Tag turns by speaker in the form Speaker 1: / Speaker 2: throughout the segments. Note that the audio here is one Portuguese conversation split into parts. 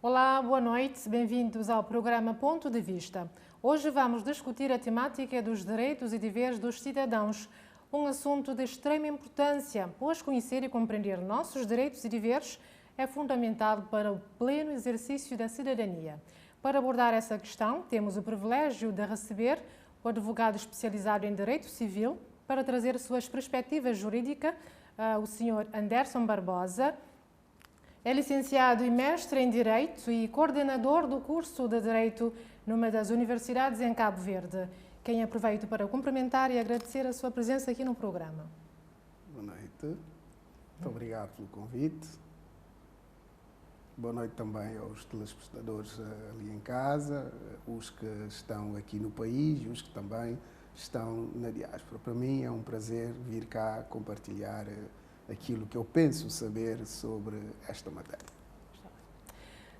Speaker 1: Olá, boa noite, bem-vindos ao programa Ponto de Vista. Hoje vamos discutir a temática dos direitos e deveres dos cidadãos, um assunto de extrema importância, pois conhecer e compreender nossos direitos e deveres é fundamental para o pleno exercício da cidadania. Para abordar essa questão, temos o privilégio de receber o advogado especializado em Direito Civil para trazer suas perspectivas jurídicas, o Sr. Anderson Barbosa. É licenciado e mestre em Direito e coordenador do curso de Direito numa das universidades em Cabo Verde. Quem aproveito para cumprimentar e agradecer a sua presença aqui no programa.
Speaker 2: Boa noite. Muito obrigado pelo convite. Boa noite também aos telespectadores ali em casa, os que estão aqui no país e os que também estão na diáspora. Para mim é um prazer vir cá compartilhar aquilo que eu penso saber sobre esta matéria.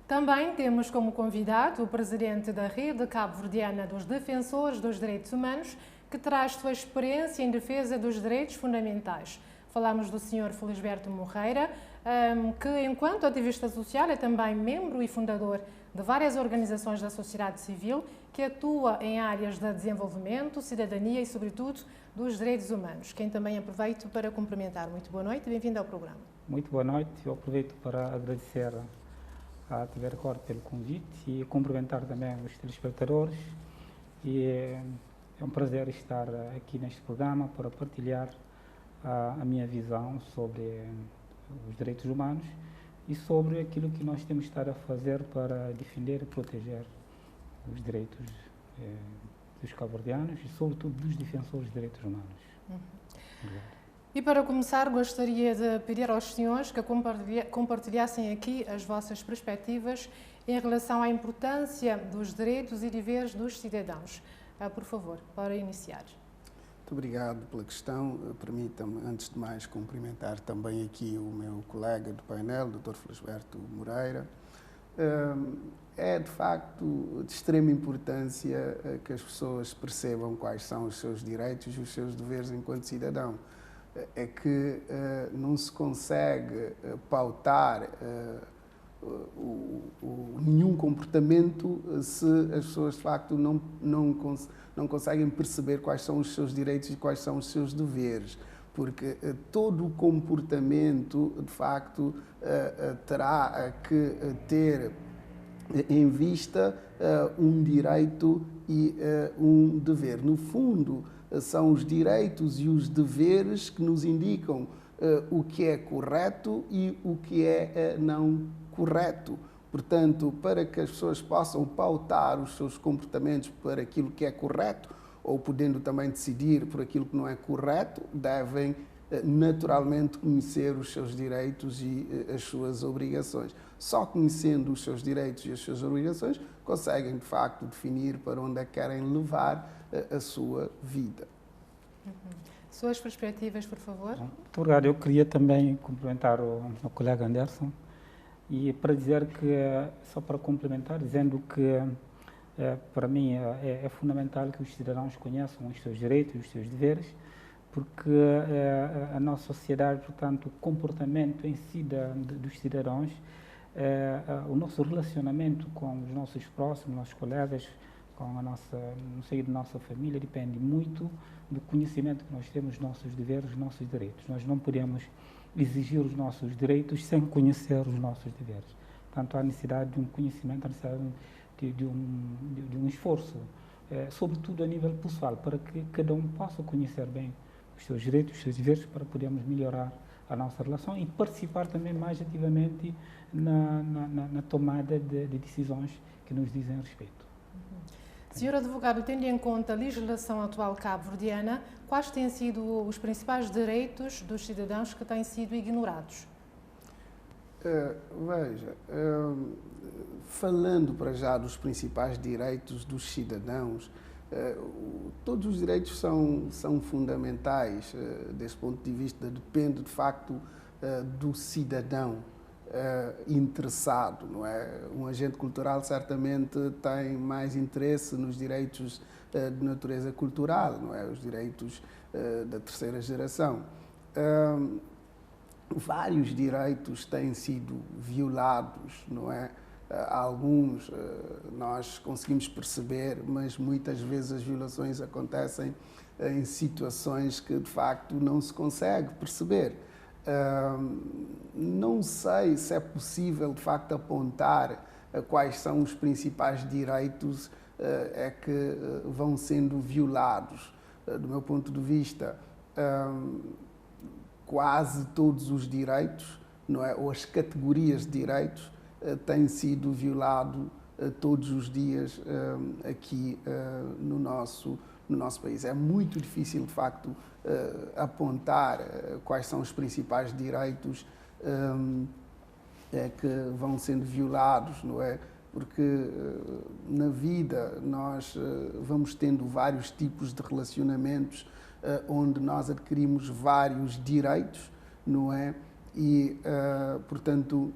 Speaker 1: Também temos como convidado o presidente da Rede Cabo-Verdiana dos Defensores dos Direitos Humanos, que traz sua experiência em defesa dos direitos fundamentais. Falamos do Sr. Felisberto Moreira, que enquanto ativista social é também membro e fundador de várias organizações da sociedade civil que atua em áreas de desenvolvimento, cidadania e, sobretudo, dos direitos humanos. Quem também aproveito para cumprimentar. Muito boa noite e bem-vindo ao programa.
Speaker 3: Muito boa noite. Eu aproveito para agradecer à TV Record pelo convite e cumprimentar também os telespectadores. E é um prazer estar aqui neste programa para partilhar a minha visão sobre os direitos humanos e sobre aquilo que nós temos de estar a fazer para defender e proteger os direitos dos cabo-verdianos e, sobretudo, dos defensores de direitos humanos. Obrigado.
Speaker 1: E para começar, gostaria de pedir aos senhores que compartilhassem aqui as vossas perspectivas em relação à importância dos direitos e deveres dos cidadãos. Por favor, para iniciar.
Speaker 2: Muito obrigado pela questão. Permita-me, antes de mais, cumprimentar também aqui o meu colega do painel, Dr. Felisberto Moreira. É, de facto, de extrema importância que as pessoas percebam quais são os seus direitos e os seus deveres enquanto cidadão. É que não se consegue pautar nenhum comportamento se as pessoas, de facto, não conseguem perceber quais são os seus direitos e quais são os seus deveres. Porque todo o comportamento, de facto, terá que ter em vista um direito e um dever. No fundo, são os direitos e os deveres que nos indicam o que é correto e o que é não correto. Portanto, para que as pessoas possam pautar os seus comportamentos para aquilo que é correto, ou podendo também decidir por aquilo que não é correto, devem naturalmente conhecer os seus direitos e as suas obrigações. Só conhecendo os seus direitos e as suas obrigações, conseguem, de facto, definir para onde é que querem levar a sua vida.
Speaker 1: Suas perspectivas, por favor.
Speaker 3: Muito obrigado. Eu queria também cumprimentar o meu colega Anderson e para dizer que, só para complementar, dizendo que para mim é fundamental que os cidadãos conheçam os seus direitos e os seus deveres, porque a nossa sociedade, portanto, o comportamento em si dos cidadãos, o nosso relacionamento com os nossos próximos, nossos colegas, com no seio da nossa família, depende muito do conhecimento que nós temos dos nossos deveres, dos nossos direitos. Nós não podemos exigir os nossos direitos sem conhecer os nossos deveres. Portanto, há necessidade de um conhecimento, há necessidade de um esforço, sobretudo a nível pessoal, para que cada um possa conhecer bem os seus direitos, os seus deveres, para podermos melhorar a nossa relação e participar também mais ativamente na tomada de decisões que nos dizem respeito.
Speaker 1: Senhor advogado, tendo em conta a legislação atual cabo-verdiana, quais têm sido os principais direitos dos cidadãos que têm sido ignorados?
Speaker 2: Veja, falando para já dos principais direitos dos cidadãos, todos os direitos são fundamentais desse ponto de vista, depende de facto do cidadão interessado, não é? Um agente cultural certamente tem mais interesse nos direitos de natureza cultural, não é? Os direitos da terceira geração. Vários direitos têm sido violados, não é? Alguns nós conseguimos perceber, mas muitas vezes as violações acontecem em situações que de facto não se consegue perceber. Não sei se é possível de facto apontar quais são os principais direitos que vão sendo violados. Do meu ponto de vista, quase todos os direitos, não é, ou as categorias de direitos têm sido violados todos os dias aqui no nosso país. É muito difícil, de facto, apontar quais são os principais direitos que vão sendo violados, não é? Porque na vida nós vamos tendo vários tipos de relacionamentos onde nós adquirimos vários direitos, não é? E, portanto...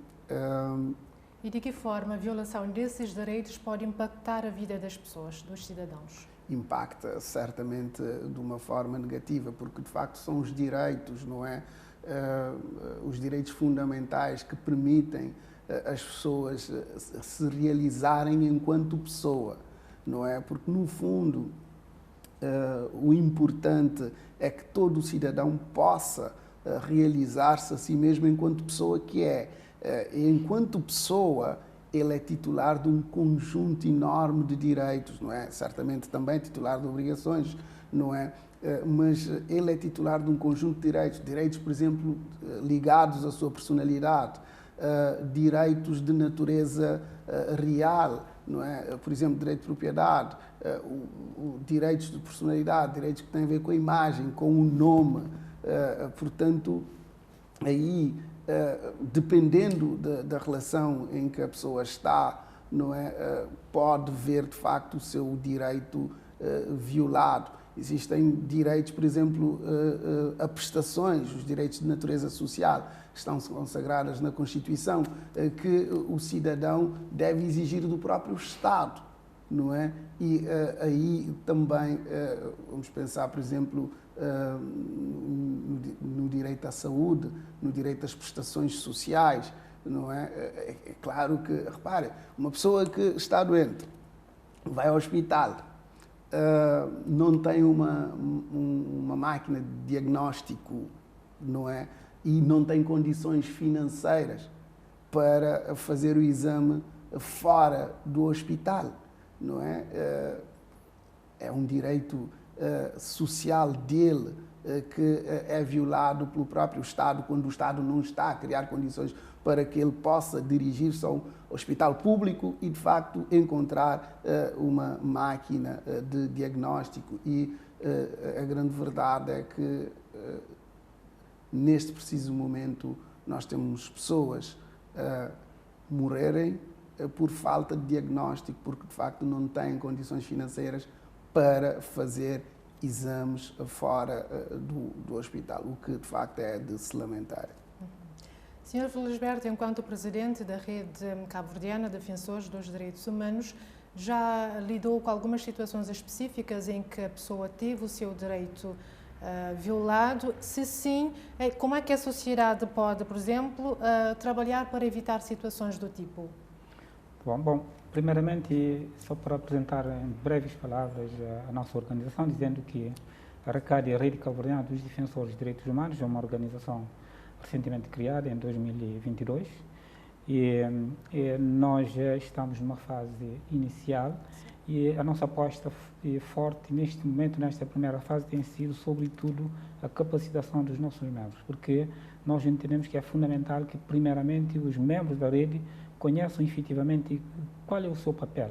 Speaker 1: E de que forma a violação desses direitos pode impactar a vida das pessoas, dos cidadãos?
Speaker 2: Impacta certamente de uma forma negativa, porque de facto são os direitos, não é? Os direitos fundamentais que permitem as pessoas se realizarem enquanto pessoa, não é? Porque no fundo o importante é que todo cidadão possa realizar-se a si mesmo enquanto pessoa que é. Enquanto pessoa, ele é titular de um conjunto enorme de direitos, não é? Certamente também titular de obrigações, não é? Mas ele é titular de um conjunto de direitos. Direitos, por exemplo, ligados à sua personalidade, direitos de natureza real, não é? Por exemplo, direito de propriedade, direitos de personalidade, direitos que têm a ver com a imagem, com o nome. Portanto, aí, dependendo da relação em que a pessoa está, não é? Pode ver, de facto, o seu direito violado. Existem direitos, por exemplo, a prestações, os direitos de natureza social, que estão consagrados na Constituição, que o cidadão deve exigir do próprio Estado, não é? E aí também, vamos pensar, por exemplo, no direito à saúde, no direito às prestações sociais, não é? É claro que, repare, uma pessoa que está doente, vai ao hospital, não tem uma máquina de diagnóstico, não é? E não tem condições financeiras para fazer o exame fora do hospital, não é? É um direito social dele que é violado pelo próprio Estado quando o Estado não está a criar condições para que ele possa dirigir-se ao hospital público e, de facto, encontrar uma máquina de diagnóstico. E a grande verdade é que, neste preciso momento, nós temos pessoas a morrerem por falta de diagnóstico, porque, de facto, não têm condições financeiras para fazer exames fora do hospital, o que, de facto, é de se lamentar.
Speaker 1: Sr. Felisberto, enquanto presidente da Rede Cabo-Verdiana de Defensores dos Direitos Humanos, já lidou com algumas situações específicas em que a pessoa teve o seu direito violado? Se sim, como é que a sociedade pode, por exemplo, trabalhar para evitar situações do tipo?
Speaker 3: Bom, primeiramente, só para apresentar em breves palavras a nossa organização, dizendo que a RECAD, a Rede Cabo-Verdiana dos Defensores dos Direitos Humanos, é uma organização recentemente criada em 2022 e nós estamos numa fase inicial e a nossa aposta forte neste momento, nesta primeira fase, tem sido sobretudo a capacitação dos nossos membros, porque nós entendemos que é fundamental que primeiramente os membros da rede conheçam efetivamente qual é o seu papel,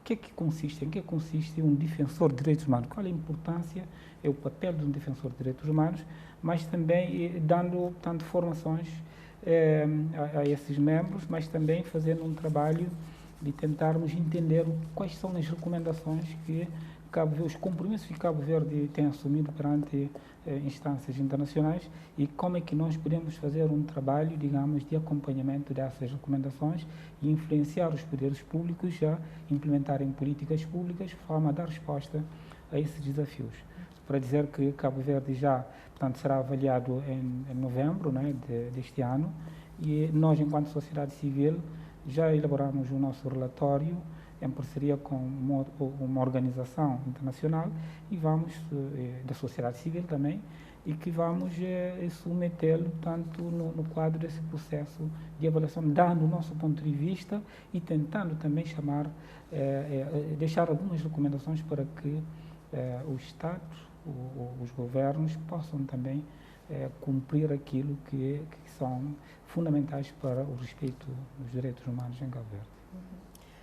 Speaker 3: em que consiste um defensor de direitos humanos, qual é a importância, é o papel de um defensor de direitos humanos, mas também dando tanto formações a esses membros, mas também fazendo um trabalho de tentarmos entender quais são as recomendações que os compromissos que Cabo Verde tem assumido perante instâncias internacionais e como é que nós podemos fazer um trabalho, digamos, de acompanhamento dessas recomendações e influenciar os poderes públicos a implementarem políticas públicas de forma a dar resposta a esses desafios. Para dizer que Cabo Verde já, portanto, será avaliado em novembro, né, deste ano, e nós, enquanto sociedade civil, já elaboramos o nosso relatório em parceria com uma organização internacional e vamos, da sociedade civil também, e que vamos submetê-lo tanto no quadro desse processo de avaliação, dando o nosso ponto de vista e tentando também deixar algumas recomendações para que os Estados, os governos possam também cumprir aquilo que são fundamentais para o respeito dos direitos humanos em Cabo Verde.